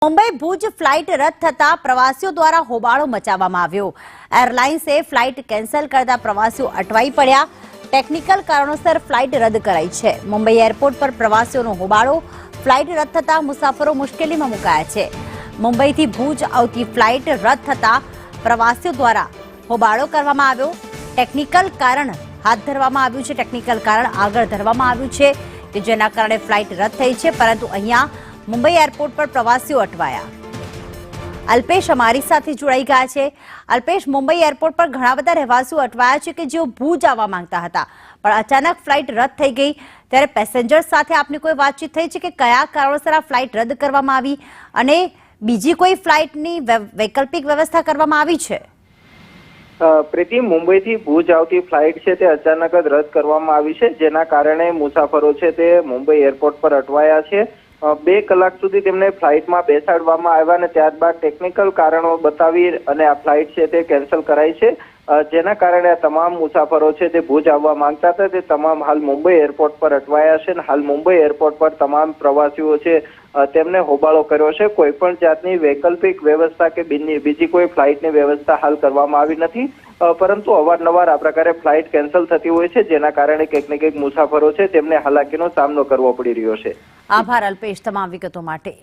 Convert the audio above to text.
Mumbai Bhuj flight રદ થતા પ્રવાસીઓ દ્વારા હોબાળો મચાવવામાં આવ્યો। એરલાઇન્સે ફ્લાઇટ કેન્સલ કરતા પ્રવાસીઓ અટવાઈ પડ્યા। ટેકનિકલ કારણોસર ફ્લાઇટ રદ કરાઈ છે। મુંબઈ એરપોર્ટ પર પ્રવાસીઓનો હોબાળો। ફ્લાઇટ રદ થતા મુસાફરો મુશ્કેલીમાં મુકાયા છે। મુંબઈથી ભુજ આવતી ફ્લાઇટ રદ થતા પ્રવાસીઓ દ્વારા હોબાળો કરવામાં આવ્યો। ટેકનિકલ કારણ હાથ ધરવામાં આવ્યું છે। ટેકનિકલ કારણ આગળ ધરવામાં આવ્યું છે કે જેના કારણે ફ્લાઇટ રદ થઈ છે, પરંતુ અહીંયા મુંબઈ એરપોર્ટ પર પ્રવાસીઓ અટવાયા। અલ્પેશ અમારી સાથે જોડાઈ ગયા છે। અલ્પેશ, મુંબઈ એરપોર્ટ પર ઘણા બધા રહેવાસીઓ અટવાયા છે કે જેઓ ભુજ આવવા માંગતા હતા, પણ અચાનક ફ્લાઇટ રદ થઈ ગઈ, ત્યારે પેસેન્જર્સ સાથે આપની કોઈ વાતચીત થઈ છે કે કયા કારણોસર આ ફ્લાઇટ રદ કરવામાં આવી અને બીજી કોઈ ફ્લાઇટની વૈકલ્પિક વ્યવસ્થા કરવામાં આવી છે? પ્રીતિ, મુંબઈથી ભુજ આવતી ફ્લાઇટ છે તે અચાનક જ રદ કરવામાં આવી છે, જેના કારણે મુસાફરો છે તે મુંબઈ એરપોર્ટ પર અટવાયા છે। 2 કલાક સુધી તેમને ફ્લાઇટમાં બેસાડવામાં આવ્યા અને ત્યારબાદ ટેકનિકલ કારણો બતાવી અને આ ફ્લાઇટ છે તે કેન્સલ કરાઈ છે, જેના કારણે આ તમામ મુસાફરો છે તે ભુજ આવવા માંગતા હતા તે તમામ હાલ મુંબઈ એરપોર્ટ પર અટવાયા છે અને હાલ મુંબઈ એરપોર્ટ પર તમામ પ્રવાસીઓ છે તેમને હોબાળો કર્યો છે। કોઈ પણ જાતની વૈકલ્પિક વ્યવસ્થા કે બીજી કોઈ ફ્લાઇટની વ્યવસ્થા હાલ કરવામાં આવી નથી, પરંતુ અવારનવાર આ પ્રકારે ફ્લાઇટ કેન્સલ થતી હોય છે, જેના કારણે કંઈક ને કંઈક મુસાફરો છે તેમને હાલાકીનો સામનો કરવો પડી રહ્યો છે। આભાર અલ્પેશ તમામ વિગતો માટે।